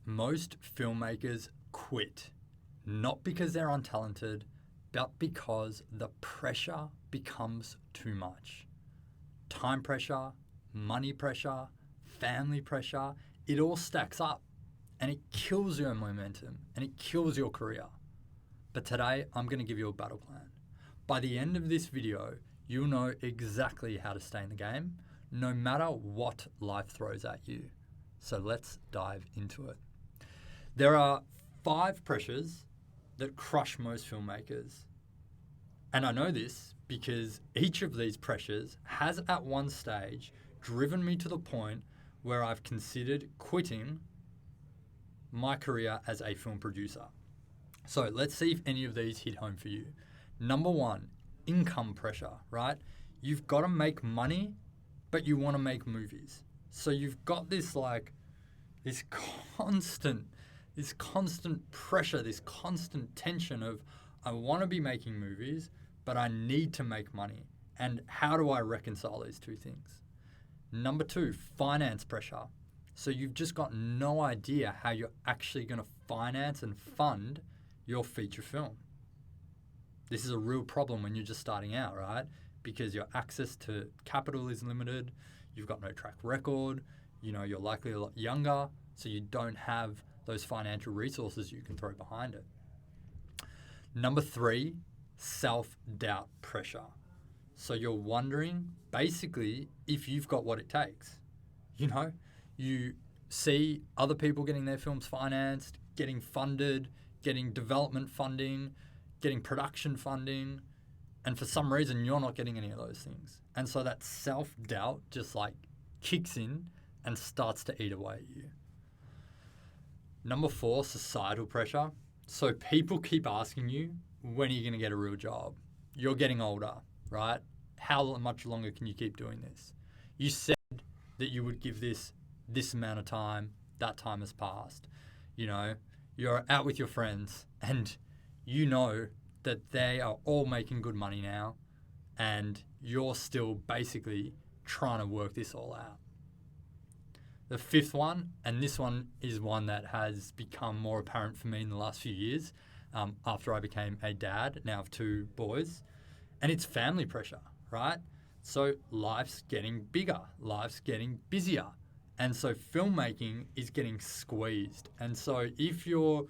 most filmmakers quit, not because they're untalented, but because the pressure becomes too much. Time pressure, money pressure, family pressure, it all stacks up and it kills your momentum and it kills your career. But today, I'm going to give you a battle plan. By the end of this video, you'll know exactly how to stay in the game, no matter what life throws at you. So let's dive into it. There are 5 pressures that crush most filmmakers. And I know this because each of these pressures has at one stage driven me to the point where I've considered quitting my career as a film producer. So let's see if any of these hit home for you. Number 1, income pressure, right? You've got to make money, but you want to make movies. So you've got this constant pressure, this constant tension of, I want to be making movies, but I need to make money. And how do I reconcile these two things? Number 2, finance pressure. So you've just got no idea how you're actually going to finance and fund your feature film. This is a real problem when you're just starting out, right? Because your access to capital is limited, you've got no track record, you're likely a lot younger, so you don't have those financial resources you can throw behind it. Number 3, self-doubt pressure. So you're wondering, basically, if you've got what it takes. You see other people getting their films financed, getting funded, getting development funding, getting production funding, and for some reason you're not getting any of those things. And so that self-doubt just kicks in and starts to eat away at you. Number 4, societal pressure. So people keep asking you, when are you going to get a real job? You're getting older, right? How much longer can you keep doing this? You said that you would give this amount of time. That time has passed. You're out with your friends and you know that they are all making good money now and you're still basically trying to work this all out. The 5th one, and this one is one that has become more apparent for me in the last few years after I became a dad, now of 2 boys, and it's family pressure, right? So life's getting bigger, life's getting busier, and so filmmaking is getting squeezed. And so if you're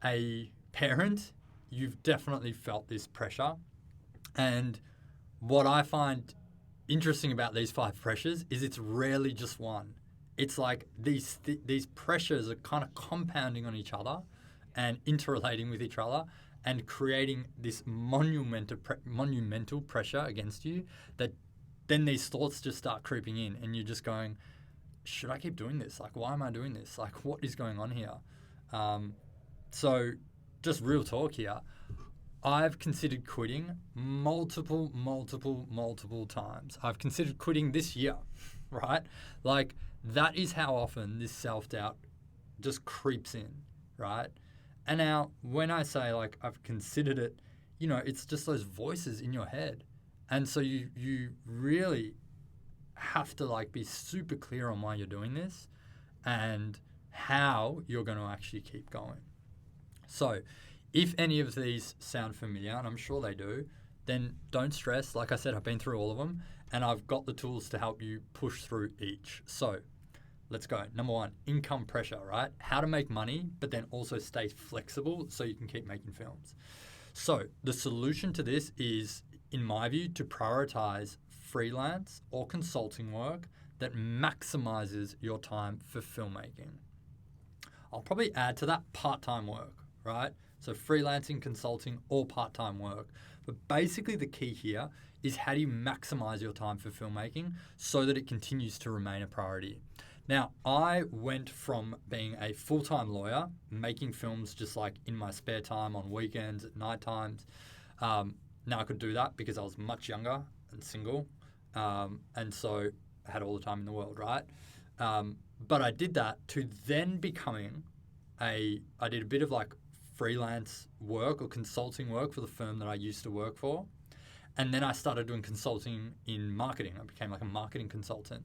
a parent, you've definitely felt this pressure. And what I find interesting about these 5 pressures is it's rarely just one. It's like these pressures are kind of compounding on each other and interrelating with each other and creating this monumental pressure against you that then these thoughts just start creeping in and you're just going, should I keep doing this? Why am I doing this? What is going on here? So just real talk here. I've considered quitting multiple times. I've considered quitting this year, right? That is how often this self-doubt just creeps in, right? And now when I say I've considered it, it's just those voices in your head. And so you really have to be super clear on why you're doing this and how you're going to actually keep going. So if any of these sound familiar, and I'm sure they do, then don't stress. Like I said, I've been through all of them and I've got the tools to help you push through each. So let's go. Number 1, income pressure, right? How to make money, but then also stay flexible so you can keep making films. So the solution to this is, in my view, to prioritize freelance or consulting work that maximizes your time for filmmaking. I'll probably add to that part-time work, right? So freelancing, consulting, or part-time work. But basically the key here is how do you maximize your time for filmmaking so that it continues to remain a priority. Now, I went from being a full-time lawyer, making films just in my spare time on weekends, at night times. Now I could do that because I was much younger and single. And so I had all the time in the world, right? But I did that to then becoming I did a bit of freelance work or consulting work for the firm that I used to work for. And then I started doing consulting in marketing. I became a marketing consultant.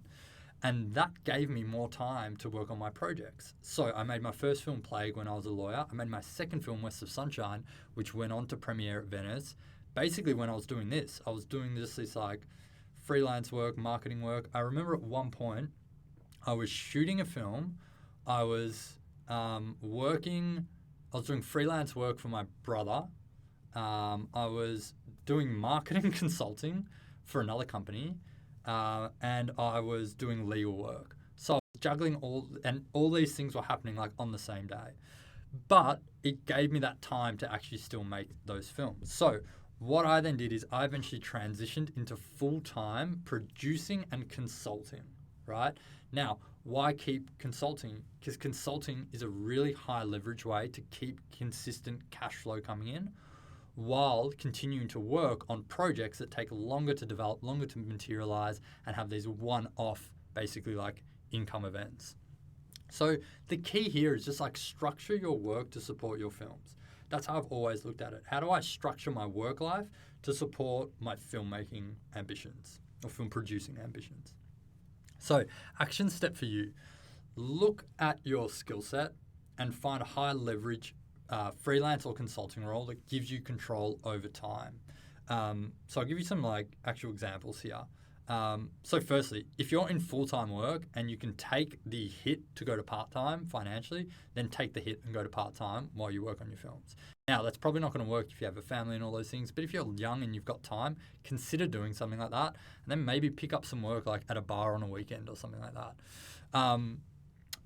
And that gave me more time to work on my projects. So I made my first film, Plague, when I was a lawyer. I made my second film, West of Sunshine, which went on to premiere at Venice. Basically, when I was doing this, I was doing this like freelance work, marketing work. I remember at one point, I was shooting a film. I was doing freelance work for my brother. I was doing marketing consulting for another company. And I was doing legal work. So I was juggling all these things were happening like on the same day. But it gave me that time to actually still make those films. So what I then did is I eventually transitioned into full-time producing and consulting, right? Now, why keep consulting? Because consulting is a really high leverage way to keep consistent cash flow coming in, while continuing to work on projects that take longer to develop, longer to materialize, and have these one-off, basically like income events. So the key here is just like structure your work to support your films. That's how I've always looked at it. How do I structure my work life to support my filmmaking ambitions or film producing ambitions? So action step for you, look at your skill set and find a high leverage freelance or consulting role that gives you control over time. So I'll give you some like actual examples here. So firstly, if you're in full-time work and you can take the hit to go to part-time financially, then take the hit and go to part-time while you work on your films. Now, that's probably not going to work if you have a family and all those things, but if you're young and you've got time, consider doing something like that, and then maybe pick up some work like at a bar on a weekend or something like that.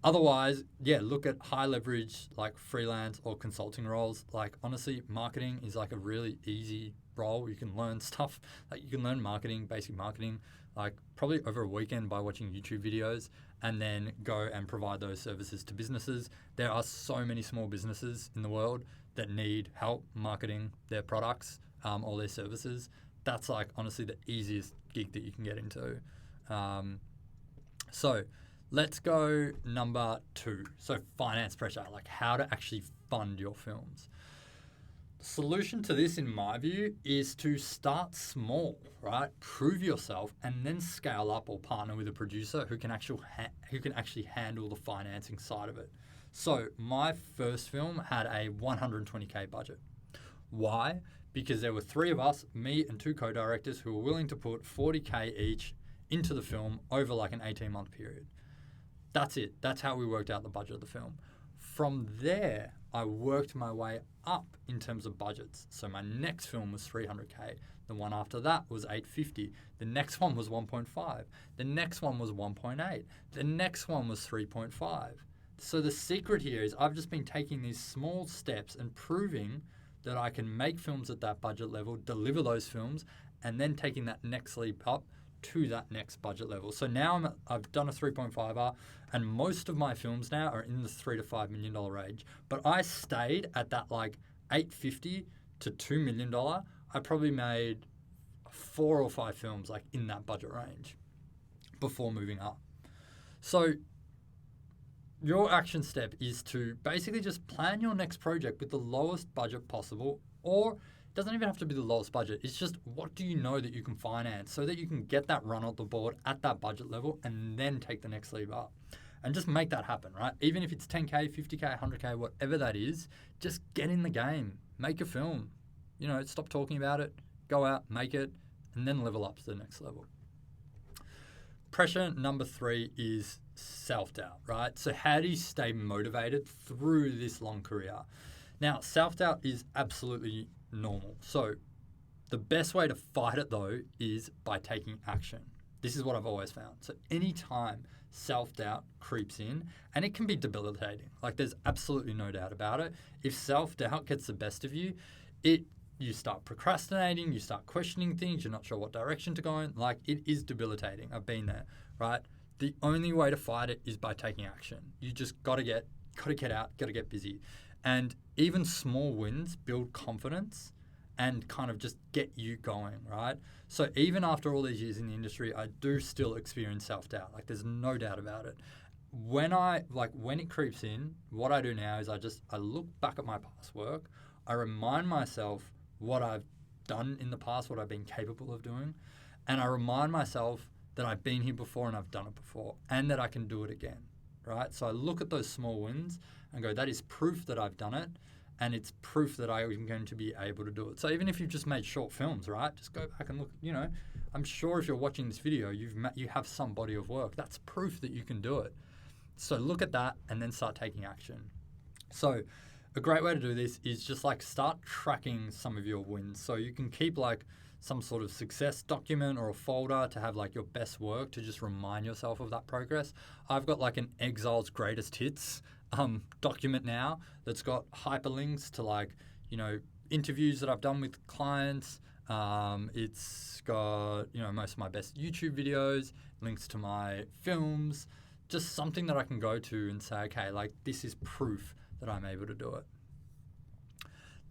Otherwise, look at high leverage like freelance or consulting roles. Like honestly, marketing is like a really easy role. You can learn stuff. Like you can learn marketing, basic marketing, like probably over a weekend by watching YouTube videos, and then go and provide those services to businesses. There are so many small businesses in the world that need help marketing their products or their services. That's like honestly the easiest gig that you can get into. So let's go number 2. So finance pressure, like how to actually fund your films. The solution to this, in my view, is to start small, right? Prove yourself and then scale up or partner with a producer who can actually handle the financing side of it. So my first film had a $120K budget. Why? Because there were 3 of us, me and 2 co-directors, who were willing to put $40K each into the film over like an 18-month period. That's it. That's how we worked out the budget of the film. From there, I worked my way up in terms of budgets. So my next film was $300K. The one after that was $850. The next one was $1.5. The next one was $1.8. The next one was $3.5. So the secret here is I've just been taking these small steps and proving that I can make films at that budget level, deliver those films, and then taking that next leap up to that next budget level. So now I've done a 3.5R, and most of my films now are in the $3 to $5 million range. But I stayed at that like $850 to $2 million. I probably made 4 or 5 films like in that budget range before moving up. So your action step is to basically just plan your next project with the lowest budget possible, or it doesn't even have to be the lowest budget. It's just what do you know that you can finance so that you can get that run off the board at that budget level and then take the next leap up. And just make that happen, right? Even if it's 10K, 50K, 100K, whatever that is, just get in the game. Make a film. Stop talking about it. Go out, make it, and then level up to the next level. Pressure number 3 is self-doubt, right? So how do you stay motivated through this long career? Now, self-doubt is absolutely normal. So the best way to fight it, though, is by taking action. This is what I've always found. So anytime self-doubt creeps in, and it can be debilitating, like there's absolutely no doubt about it. If self-doubt gets the best of you, you start procrastinating, you start questioning things, you're not sure what direction to go in. Like, it is debilitating. I've been there, right? The only way to fight it is by taking action. You just gotta get out, gotta get busy. And even small wins build confidence and kind of just get you going, right? So even after all these years in the industry, I do still experience self-doubt. Like, there's no doubt about it. When it creeps in, what I do now is I look back at my past work, I remind myself what I've done in the past, what I've been capable of doing, and I remind myself that I've been here before and I've done it before, and that I can do it again, right? So I look at those small wins and go, that is proof that I've done it, and it's proof that I'm going to be able to do it. So even if you've just made short films, right, just go back and look, I'm sure if you're watching this video, you have some body of work. That's proof that you can do it. So look at that and then start taking action. So a great way to do this is just like start tracking some of your wins. So you can keep like some sort of success document or a folder to have like your best work to just remind yourself of that progress. I've got like an Exile's Greatest Hits document now that's got hyperlinks to like, interviews that I've done with clients. It's got, most of my best YouTube videos, links to my films, just something that I can go to and say, okay, like this is proof that I'm able to do it.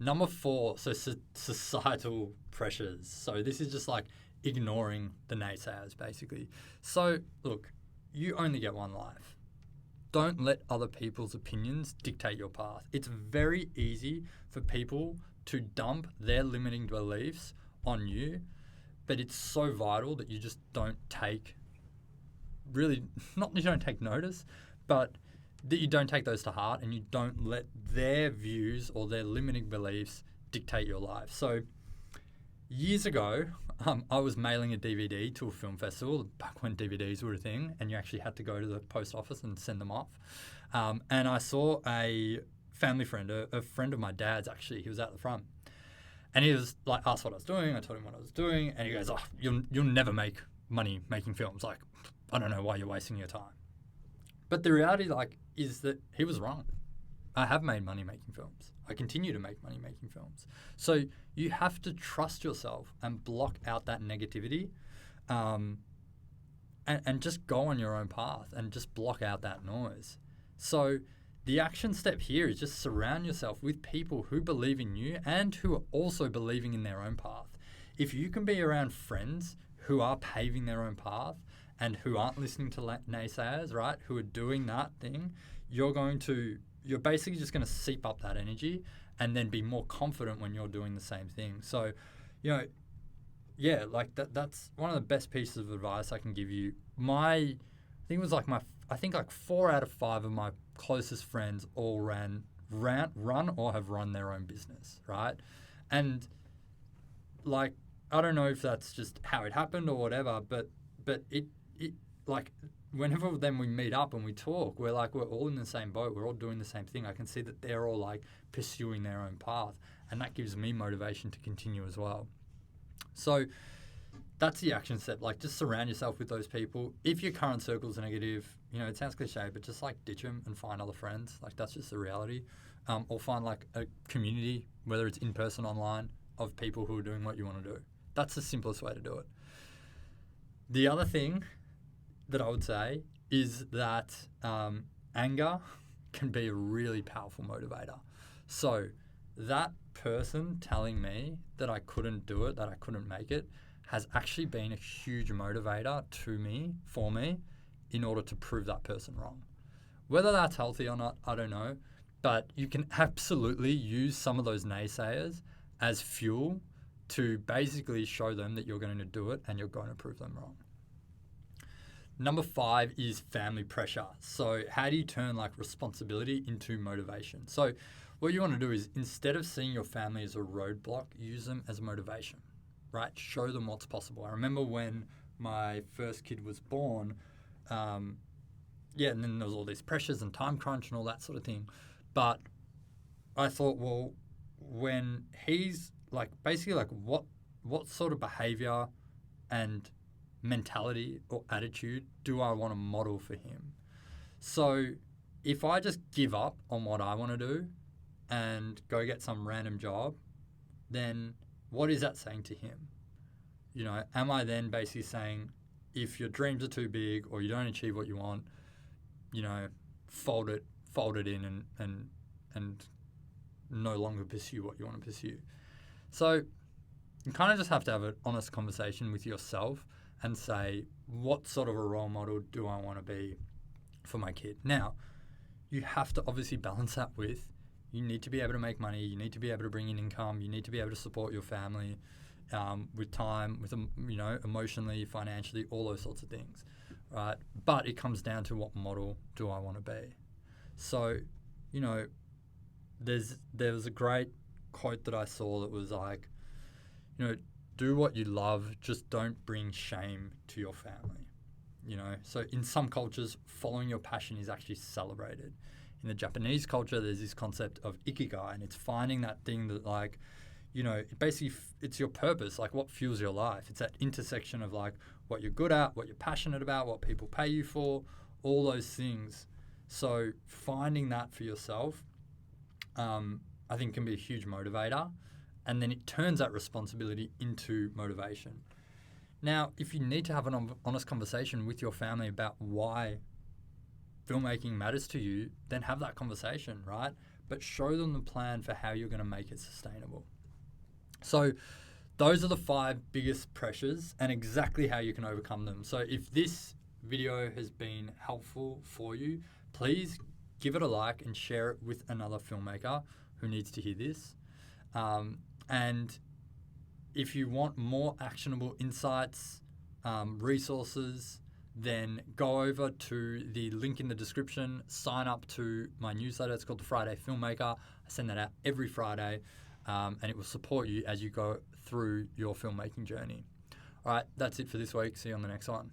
Number 4, so societal pressures. So this is just like ignoring the naysayers, basically. So look, you only get one life. Don't let other people's opinions dictate your path. It's very easy for people to dump their limiting beliefs on you, but it's so vital that you just don't take, really, not that you don't take notice, but that you don't take those to heart and you don't let their views or their limiting beliefs dictate your life. So years ago, I was mailing a DVD to a film festival back when DVDs were a thing and you actually had to go to the post office and send them off. And I saw a family friend, a friend of my dad's actually, he was out the front. And he was like, asked what I was doing. I told him what I was doing. And he goes, oh, you'll never make money making films. Like, I don't know why you're wasting your time. But the reality is that he was wrong. I have made money making films. I continue to make money making films. So you have to trust yourself and block out that negativity and just go on your own path and just block out that noise. So the action step here is just surround yourself with people who believe in you and who are also believing in their own path. If you can be around friends who are paving their own path and who aren't listening to naysayers, right, who are doing that thing, you're basically just going to seep up that energy and then be more confident when you're doing the same thing. So, that's one of the best pieces of advice I can give you. I think 4 out of 5 of my closest friends all run or have run their own business, right? And like, I don't know if that's just how it happened or whatever, but it like whenever then we meet up and we talk, we're all in the same boat. We're all doing the same thing. I can see that they're all like pursuing their own path, and that gives me motivation to continue as well. So that's the action step. Like, just surround yourself with those people. If your current circle's negative, it sounds cliche, but just like ditch them and find other friends. Like, that's just the reality. Or find like a community, whether it's in person, online, of people who are doing what you want to do. That's the simplest way to do it. The other thing that I would say is that anger can be a really powerful motivator. So that person telling me that I couldn't do it, that I couldn't make it, has actually been a huge motivator for me, in order to prove that person wrong. Whether that's healthy or not, I don't know, but you can absolutely use some of those naysayers as fuel to basically show them that you're going to do it and you're going to prove them wrong. Number 5 is family pressure. So how do you turn like responsibility into motivation? So what you want to do is, instead of seeing your family as a roadblock, use them as motivation, right? Show them what's possible. I remember when my first kid was born, and then there was all these pressures and time crunch and all that sort of thing. But I thought, well, when he's like, basically like what sort of behavior and mentality or attitude do I want to model for him? So if I just give up on what I want to do and go get some random job, then what is that saying to him? Am I then basically saying, if your dreams are too big or you don't achieve what you want, fold it in and no longer pursue what you want to pursue? So you kind of just have to have an honest conversation with yourself and say, what sort of a role model do I want to be for my kid? Now, you have to obviously balance that with, you need to be able to make money, you need to be able to bring in income, you need to be able to support your family, with time, with emotionally, financially, all those sorts of things, right? But it comes down to what model do I want to be. So, there was a great quote that I saw that was like, do what you love, just don't bring shame to your family. So in some cultures, following your passion is actually celebrated. In the Japanese culture, there's this concept of ikigai, and it's finding that thing that it's your purpose, like what fuels your life. It's that intersection of like what you're good at, what you're passionate about, what people pay you for, all those things. So finding that for yourself, I think can be a huge motivator, and then it turns that responsibility into motivation. Now, if you need to have an honest conversation with your family about why filmmaking matters to you, then have that conversation, right? But show them the plan for how you're going to make it sustainable. So those are the 5 biggest pressures and exactly how you can overcome them. So if this video has been helpful for you, please give it a like and share it with another filmmaker who needs to hear this. And if you want more actionable insights, resources, then go over to the link in the description, sign up to my newsletter. It's called The Friday Filmmaker. I send that out every Friday, and it will support you as you go through your filmmaking journey. All right, that's it for this week. See you on the next one.